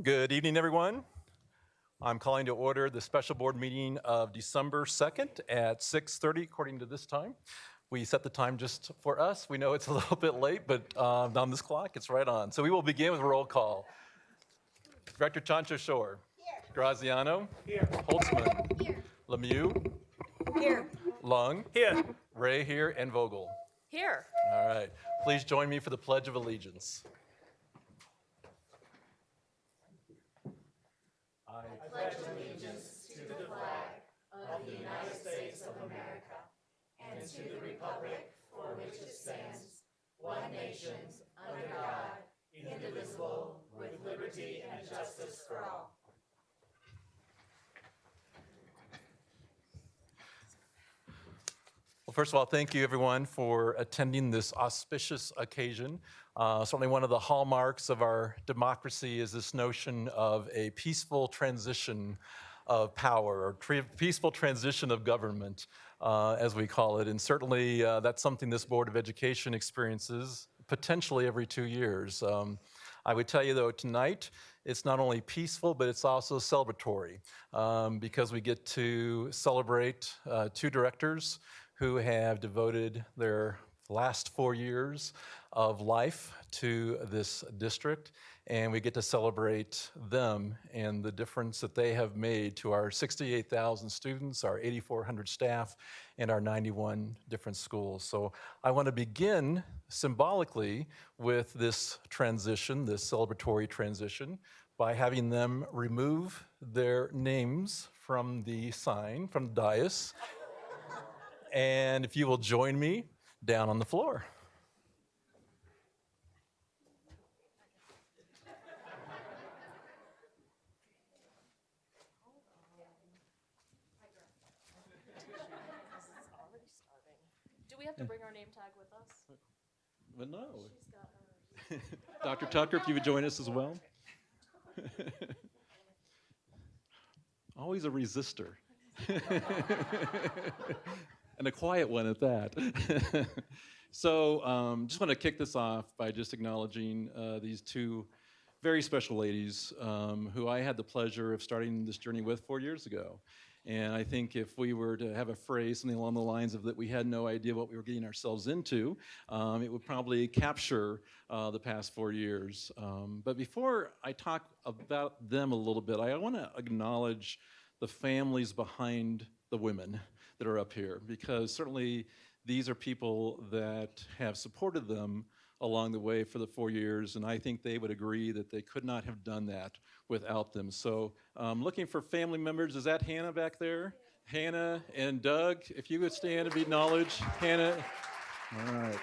Good evening, everyone. I'm calling to order the special board meeting of December 2nd at 6:30, according to this time. We set the time just for us. We know it's a little bit late, but on this clock, it's right on. So we will begin with a roll call. Director Chancho Shore. Here. Graziano. Here. Holtzman. Here. Lemieux. Here. Lung. Here. Ray here, and Vogel. Here. All right. Please join me for the Pledge of Allegiance. I pledge allegiance to the flag of the United States of America and to the republic for which it stands, one nation, under God, indivisible, with liberty and justice for all. Well, first of all, thank you everyone for attending this auspicious occasion. Certainly one of the hallmarks of our democracy is this notion of a peaceful transition of power, or peaceful transition of government, as we call it. And certainly that's something this Board of Education experiences potentially every 2 years. I would tell you though, tonight, it's not only peaceful, but it's also celebratory because we get to celebrate 2 directors who have devoted their last 4 years of life to this district, and we get to celebrate them and the difference that they have made to our 68,000 students, our 8,400 staff, and our 91 different schools. So I want to begin symbolically with this transition, this celebratory transition, by having them remove their names from the sign, from the dais. And if you will join me down on the floor. Do we have to bring our name tag with us? Well, no. She's got hers. Dr. Tucker, if you would join us as well. Always a resistor. And a quiet one at that. So just want to kick this off by just acknowledging these 2 very special ladies who I had the pleasure of starting this journey with 4 years ago. And I think if we were to have a phrase, something along the lines of that we had no idea what we were getting ourselves into, it would probably capture the past 4 years. But before I talk about them a little bit, I want to acknowledge the families behind the women that are up here, because certainly these are people that have supported them along the way for the 4 years, and I think they would agree that they could not have done that without them. So looking for family members. Is that Hannah back there? Hannah and Doug, if you would stand and be acknowledged. Hannah, all right.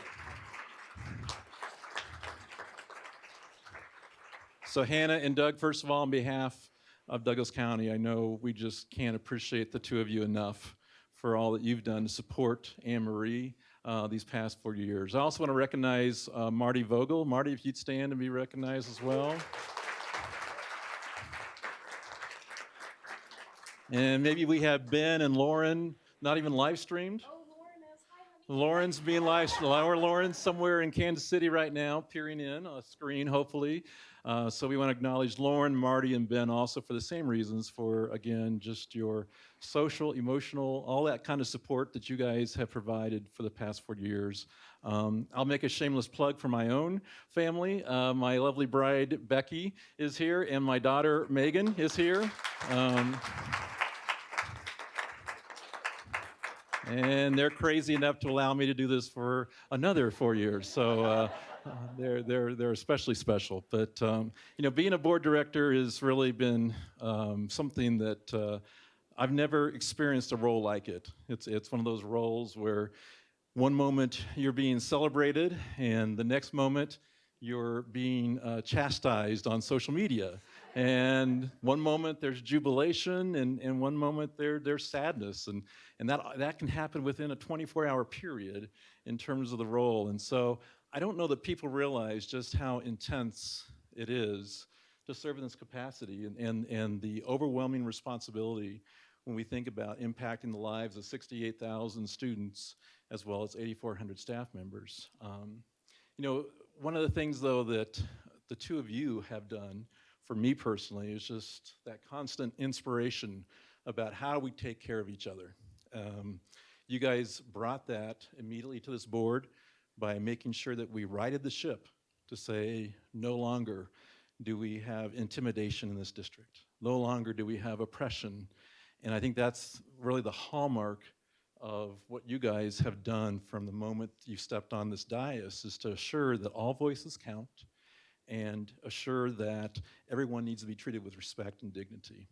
So Hannah and Doug, first of all, on behalf of Douglas County, I know we just can't appreciate the 2 of you enough for all that you've done to support Anne Marie these past 4 years. I also want to recognize Marty Vogel. Marty, if you'd stand and be recognized as well. And maybe we have Ben and Lauren, not even live streamed. Oh, Lauren is. Hi, honey. Lauren's being live streamed. Lauren's somewhere in Kansas City right now, peering in on a screen, hopefully. So we want to acknowledge Lauren, Marty, and Ben also for the same reasons, for, again, just your social, emotional, all that kind of support that you guys have provided for the past 4 years. I'll make a shameless plug for my own family. My lovely bride, Becky, is here, and my daughter, Megan, is here. And they're crazy enough to allow me to do this for another 4 years. So they're especially special. But being a board director has really been something that I've never experienced a role like it. It's one of those roles where one moment you're being celebrated, and the next moment you're being chastised on social media. And one moment there's jubilation, and one moment there's sadness, and that can happen within a 24-hour period in terms of the role. And so I don't know that people realize just how intense it is to serve in this capacity, and the overwhelming responsibility when we think about impacting the lives of 68,000 students as well as 8,400 staff members. One of the things, though, that the 2 of you have done for me personally is just that constant inspiration about how we take care of each other. You guys brought that immediately to this board by making sure that we righted the ship to say no longer do we have intimidation in this district. No longer do we have oppression. And I think that's really the hallmark of what you guys have done from the moment you stepped on this dais, is to assure that all voices count and assure that everyone needs to be treated with respect and dignity.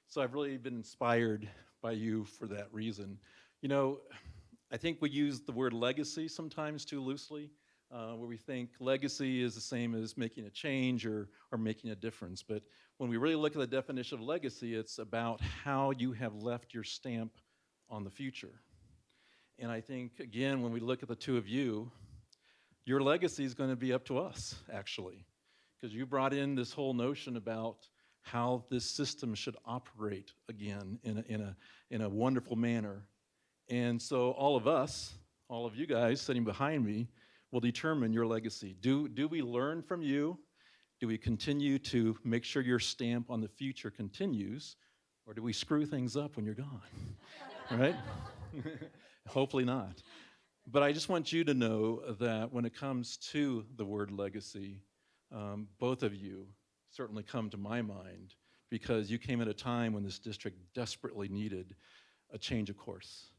So I've really been inspired by you for that reason. You know, I think we use the word legacy sometimes too loosely, where we think legacy is the same as making a change or making a difference. But when we really look at the definition of legacy, it's about how you have left your stamp on the future. And I think, again, when we look at the two of you, your legacy is going to be up to us, actually, because you brought in this whole notion about how this system should operate again in a wonderful manner. And so all of us, all of you guys sitting behind me, will determine your legacy. Do we learn from you? Do we continue to make sure your stamp on the future continues? Or do we screw things up when you're gone? Right? Hopefully not. But I just want you to know that when it comes to the word legacy, both of you certainly come to my mind because you came at a time when this district desperately needed a change of course.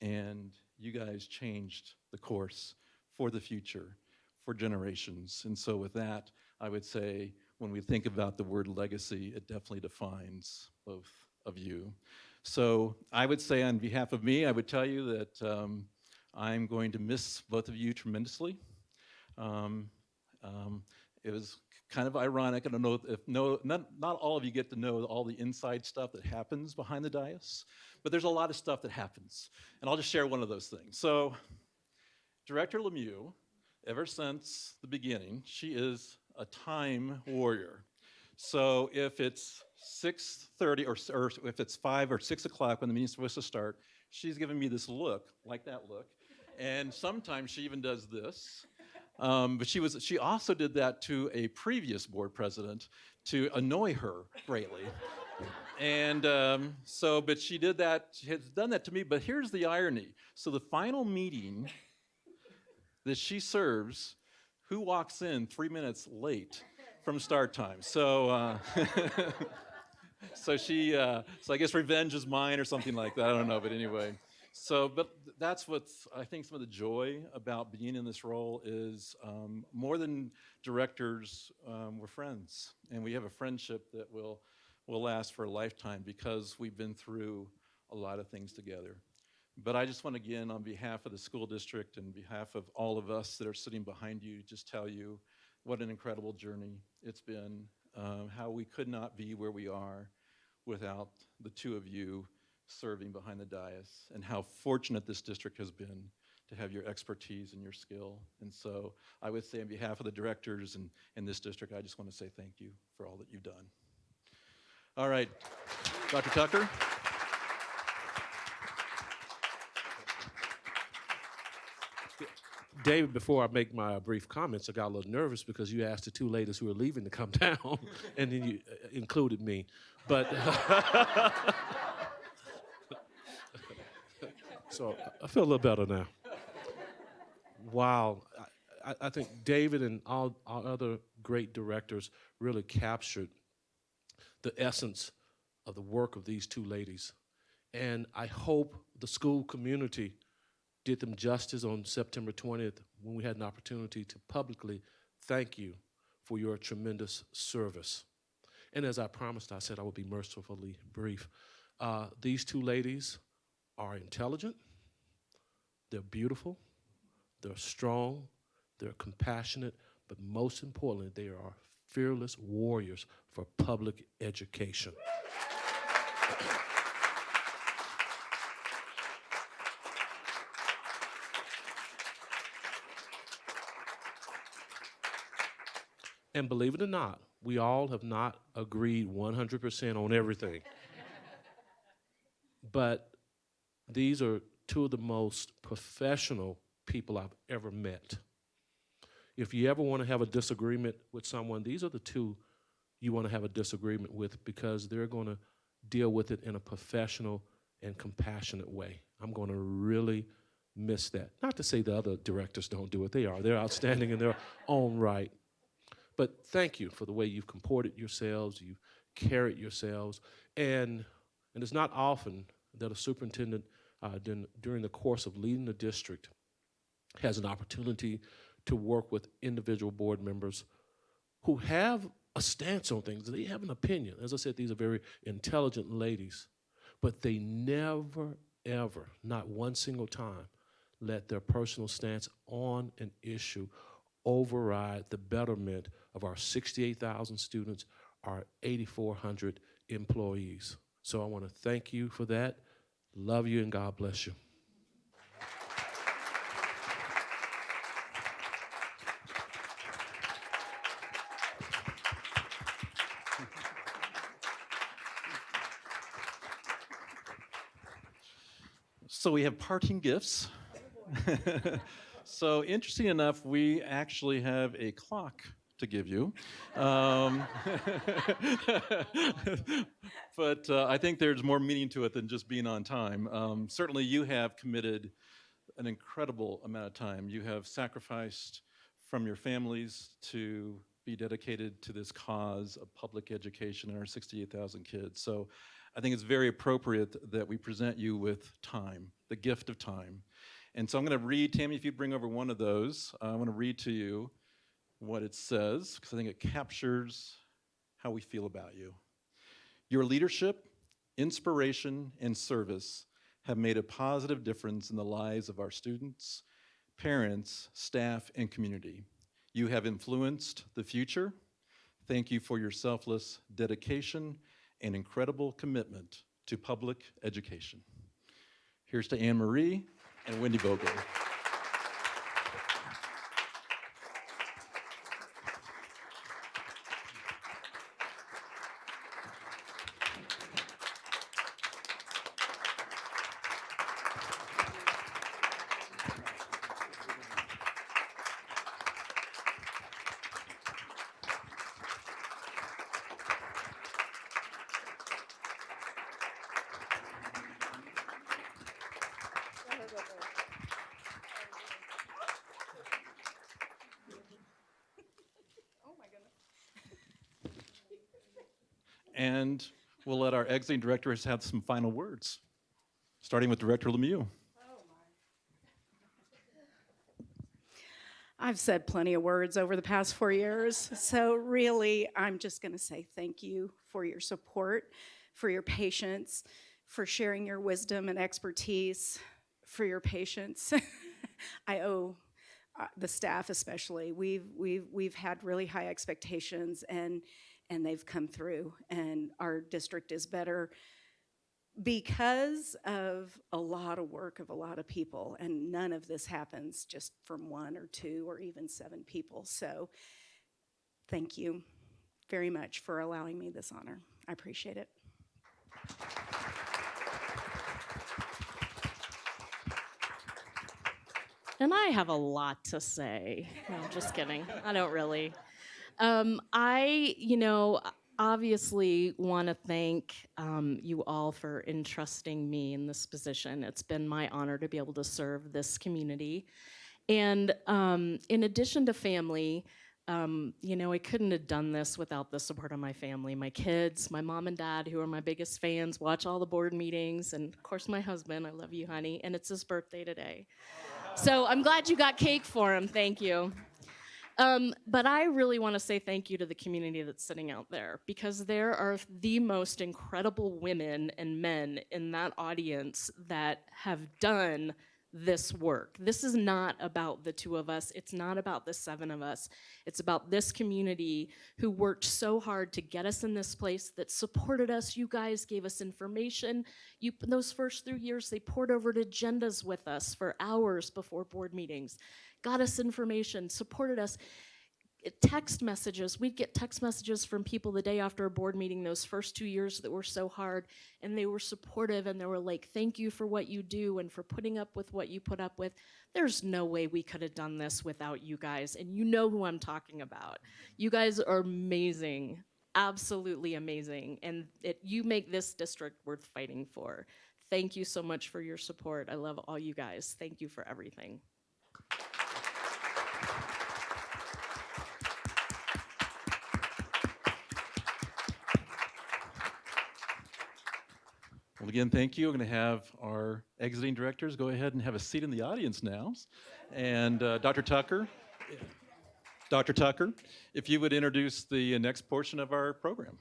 And you guys changed the course for the future, for generations. And so with that, I would say when we think about the word legacy, it definitely defines both of you. So I would say on behalf of me, I would tell you that I'm going to miss both of you tremendously. It was kind of ironic. I don't know if not all of you get to know all the inside stuff that happens behind the dais, but there's a lot of stuff that happens. And I'll just share one of those things. So Director Lemieux, ever since the beginning, she is a time warrior. So if it's 6:30 or if it's 5 or 6 o'clock when the meeting's supposed to start, she's giving me this look, like that look. And sometimes she even does this. But she also did that to a previous board president to annoy her greatly. And but she did that, she has done that to me, but here's the irony. So the final meeting that she serves, who walks in 3 minutes late from start time? So, so I guess revenge is mine or something like that, I don't know, but anyway. So, but that's what's, I think some of the joy about being in this role is more than directors, we're friends. And we have a friendship that will last for a lifetime because we've been through a lot of things together. But I just want to, again, on behalf of the school district and behalf of all of us that are sitting behind you, just tell you what an incredible journey it's been, how we could not be where we are without the two of you serving behind the dais, and how fortunate this district has been to have your expertise and your skill. And so I would say on behalf of the directors and this district, I just want to say thank you for all that you've done. All right, Dr. Tucker. David, before I make my brief comments, I got a little nervous because you asked the two ladies who were leaving to come down, and then you included me. But so I feel a little better now. Wow, I think David and all our other great directors really captured the essence of the work of these two ladies. And I hope the school community did them justice on September 20th when we had an opportunity to publicly thank you for your tremendous service. And as I promised, I said I would be mercifully brief. These two ladies are intelligent, they're beautiful, they're strong, they're compassionate, but most importantly, they are fearless warriors for public education. And believe it or not, we all have not agreed 100% on everything. But these are two of the most professional people I've ever met. If you ever want to have a disagreement with someone, these are the two you want to have a disagreement with, because they're going to deal with it in a professional and compassionate way. I'm going to really miss that. Not to say the other directors don't do it. They are. They're outstanding in their own right. But thank you for the way you've comported yourselves, you've carried yourselves, and it's not often that a superintendent during the course of leading the district has an opportunity to work with individual board members who have a stance on things. They have an opinion. As I said, these are very intelligent ladies, but they never, ever, not one single time, let their personal stance on an issue override the betterment of our 68,000 students, our 8,400 employees. So I want to thank you for that. Love you, and God bless you. So we have parting gifts. So interesting enough, we actually have a clock to give you. But I think there's more meaning to it than just being on time. Certainly you have committed an incredible amount of time. You have sacrificed from your families to be dedicated to this cause of public education in our 68,000 kids. So I think it's very appropriate that we present you with time, the gift of time. And so I'm going to read, Tammy, if you'd bring over one of those, I want to read to you what it says, because I think it captures how we feel about you. Your leadership, inspiration, and service have made a positive difference in the lives of our students, parents, staff, and community. You have influenced the future. Thank you for your selfless dedication and incredible commitment to public education. Here's to Anne Marie and Wendy Vogel. Oh my goodness. And we'll let our exiting directors have some final words, starting with Director Lemieux. I've said plenty of words over the past 4 years, so really, I'm just going to say thank you for your support, for your patience, for sharing your wisdom and expertise, for your patience. I owe the staff especially. We've had really high expectations, and they've come through, and our district is better because of a lot of work of a lot of people, and none of this happens just from 1 or 2 or even 7 people. So thank you very much for allowing me this honor. I appreciate it. And I have a lot to say. No, I'm just kidding. I don't really. Obviously want to thank you all for entrusting me in this position. It's been my honor to be able to serve this community. And in addition to family, I couldn't have done this without the support of my family, my kids, my mom and dad, who are my biggest fans, watch all the board meetings, and of course my husband, I love you, honey, and it's his birthday today. So I'm glad you got cake for him, thank you. But I really want to say thank you to the community that's sitting out there, because there are the most incredible women and men in that audience that have done this work. This is not about the 2 of us. It's not about the 7 of us. It's about this community who worked so hard to get us in this place, that supported us. You guys gave us information. Those first 3 years, they poured over agendas with us for hours before board meetings, got us information, supported us. Text messages, we'd get text messages from people the day after a board meeting those first 2 years that were so hard, and they were supportive, and they were like, thank you for what you do and for putting up with what you put up with. There's no way we could have done this without you guys, and you know who I'm talking about. You guys are amazing. absolutely amazing, and you make this district worth fighting for. Thank you so much for your support. I love all you guys. Thank you for everything. Well, again, thank you. We're going to have our exiting directors go ahead and have a seat in the audience now. And Dr. Tucker, if you would introduce the next portion of our program.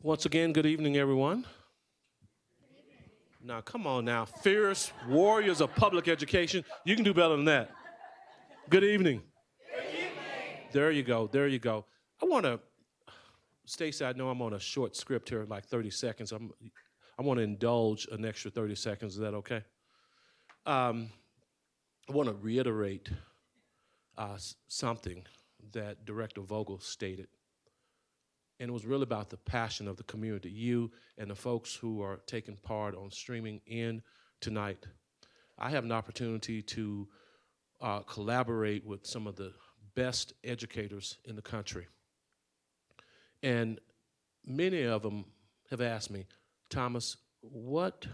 Once again, good evening, everyone. Now, come on now, fierce warriors of public education. You can do better than that. Good evening. Good evening. There you go, there you go. I want to, Stacey, I know I'm on a short script here, like 30 seconds. I want to indulge an extra 30 seconds. Is that okay? I want to reiterate something that Director Vogel stated. And it was really about the passion of the community, you and the folks who are taking part on streaming in tonight. I have an opportunity to collaborate with some of the best educators in the country. And many of them have asked me, Thomas, what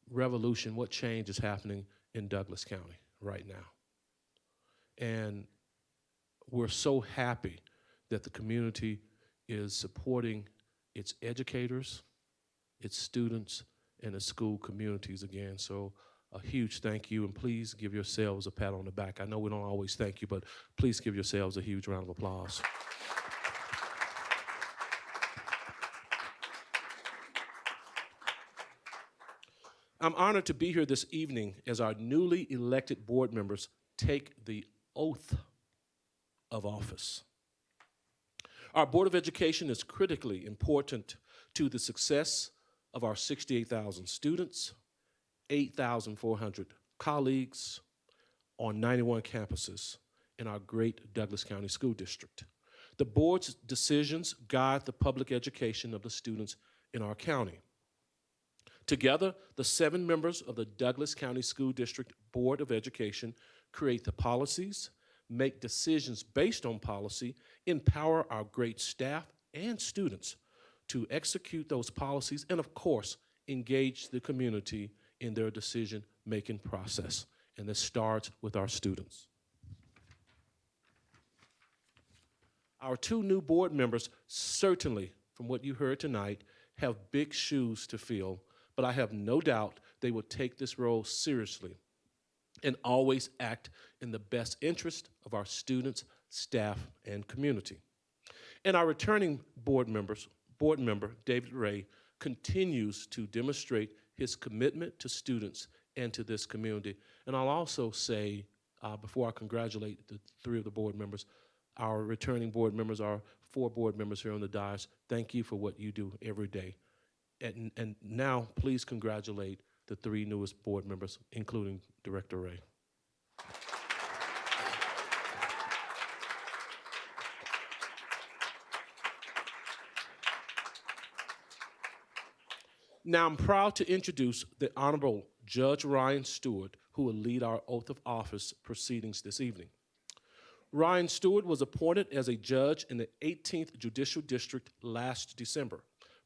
revolution, what change is happening in Douglas County right now? And we're so happy that the community is supporting its educators, its students, and its school communities again. So a huge thank you, and please give yourselves a pat on the back. I know we don't always thank you, but please give yourselves a huge round of applause. I'm honored to be here this evening as our newly elected board members take the oath of office. Our Board of Education is critically important to the success of our 68,000 students, 8,400 colleagues on 91 campuses in our great Douglas County School District. The board's decisions guide the public education of the students in our county. Together, the 7 members of the Douglas County School District Board of Education create the policies, make decisions based on policy, empower our great staff and students to execute those policies, and of course, engage the community in their decision-making process. And this starts with our students. Our 2 new board members certainly, from what you heard tonight, have big shoes to fill, but I have no doubt they will take this role seriously and always act in the best interest of our students, staff, and community. And our returning board member, David Ray, continues to demonstrate his commitment to students and to this community. And I'll also say, before I congratulate the 3 of the board members, our returning board members, our 4 board members here on the dais, thank you for what you do every day. And now, please congratulate the 3 newest board members, including Director Ray. Now, I'm proud to introduce the Honorable Judge Ryan Stewart, who will lead our oath of office proceedings this evening. Ryan Stewart was appointed as a judge in the 18th Judicial District last December.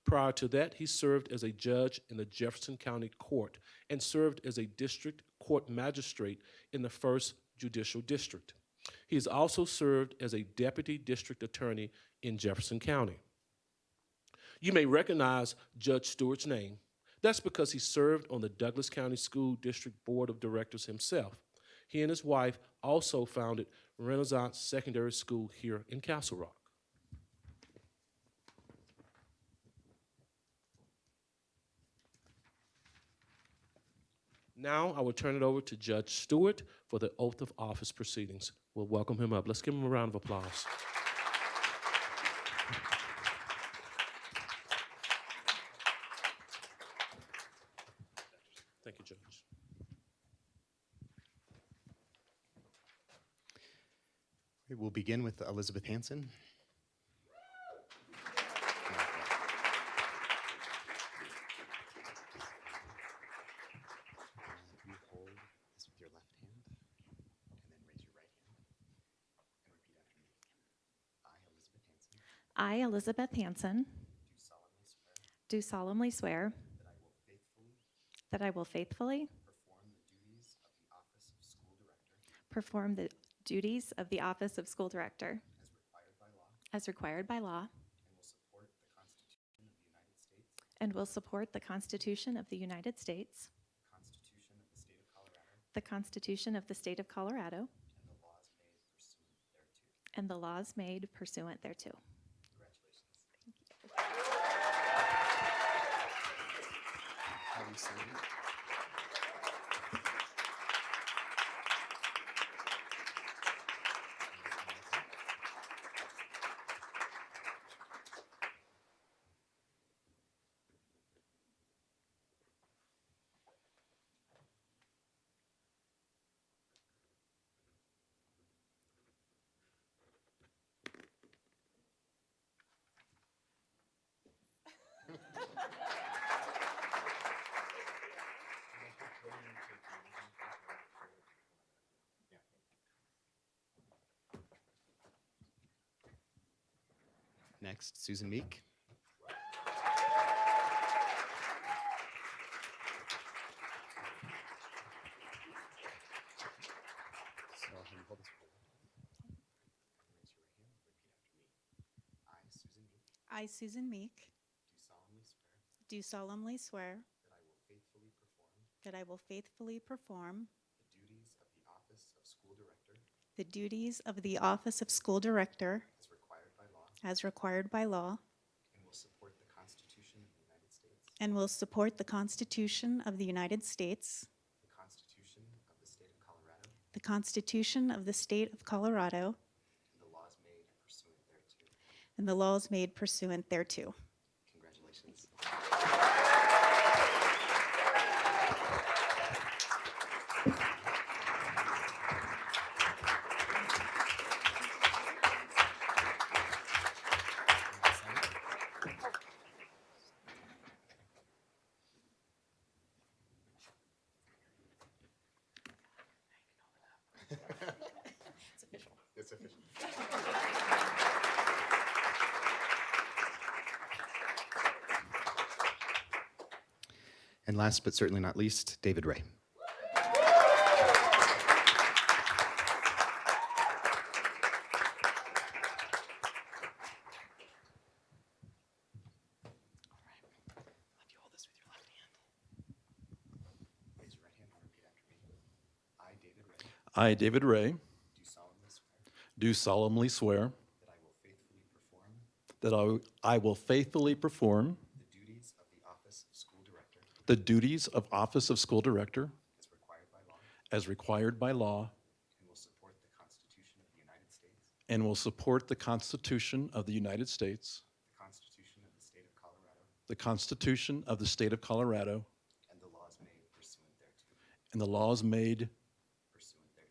Prior to that, he served as a judge in the Jefferson County Court and served as a district court magistrate in the 1st Judicial District. He has also served as a deputy district attorney in Jefferson County. You may recognize Judge Stewart's name. That's because he served on the Douglas County School District Board of Directors himself. He and his wife also founded Renaissance Secondary School here in Castle Rock. Now I will turn it over to Judge Stewart for the oath of office proceedings. We'll welcome him up. Let's give him a round of applause. begin with Elizabeth Hanson. You hold this with your left hand, and then raise your right hand, and repeat after me. I, Elizabeth Hanson, I, Elizabeth Hanson, do solemnly swear do solemnly swear that I will faithfully perform the duties of the office of school director as required by law, as required by law and will support the Constitution of the United States, the Constitution of the State of Colorado, and the laws made pursuant thereto. Have you signed it? Next, Susan Meek. So you hold this forward. Raise your right hand. Repeat after me. I, Susan Meek, I, Susan Meek, do solemnly swear do solemnly swear that I will faithfully perform that I will faithfully perform the duties of the office of school director the duties of the office of school director as required by law, as required by law, and will support the Constitution of the United States, and will support the Constitution of the United States, the Constitution of the State of Colorado, the Constitution of the State of Colorado, and the laws made pursuant thereto. and the laws made pursuant thereto. Congratulations. It's official. And last but certainly not least, David Ray. If you hold this with your left hand, raise your right hand and repeat after me. I, David Ray, I, David Ray, do solemnly swear do solemnly swear that I will faithfully perform that I will faithfully perform the duties of the office of school director the duties of office of school director as required by law, as required by law, and will support the Constitution of the United States, and will support the Constitution of the United States, the Constitution of the State of Colorado, the Constitution of the State of Colorado, and the laws made pursuant thereto. and the laws made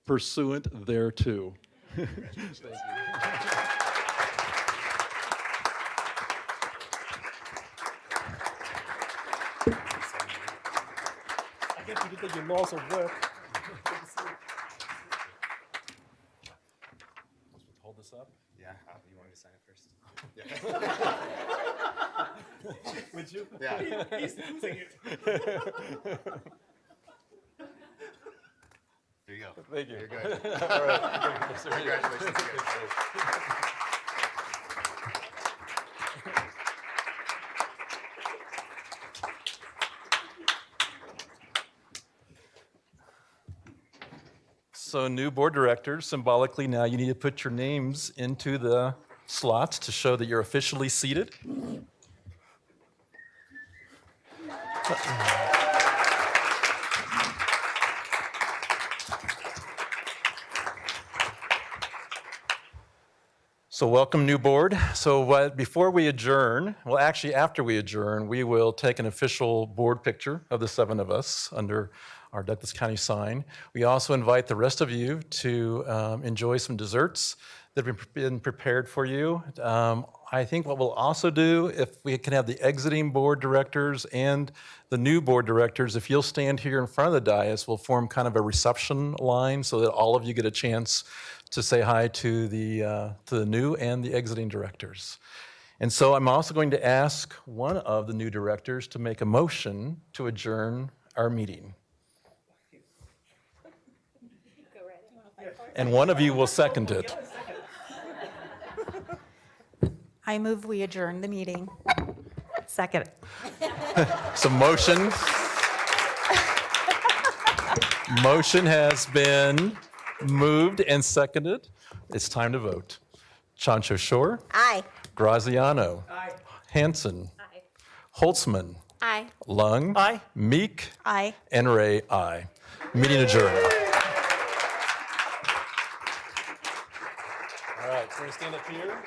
Pursuant thereto. pursuant thereto. I guess you did your loss of work. Hold this up. Yeah, you want me to sign it first? Would you? Yeah. He's losing it. There you go. Thank you. You're good. All right. Congratulations again. So new board directors, symbolically now you need to put your names into the slots to show that you're officially seated. So welcome, new board. So before we adjourn, well, actually after we adjourn, we will take an official board picture of the 7 of us under our Douglas County sign. We also invite the rest of you to enjoy some desserts. that have been prepared for you. I think what we'll also do, if we can have the exiting board directors and the new board directors, if you'll stand here in front of the dais, we'll form kind of a reception line so that all of you get a chance to say hi to the new and the exiting directors. And so I'm also going to ask one of the new directors to make a motion to adjourn our meeting. And one of you will second it. I move we adjourn the meeting. Second. So motion has been moved and seconded. It's time to vote. Chancho Shore. Aye. Graziano. Aye. Hanson. Aye. Holtzman. Aye. Lung. Aye. Meek. Aye. And Ray, aye. Meeting adjourned. All right, so we're going to stand up here.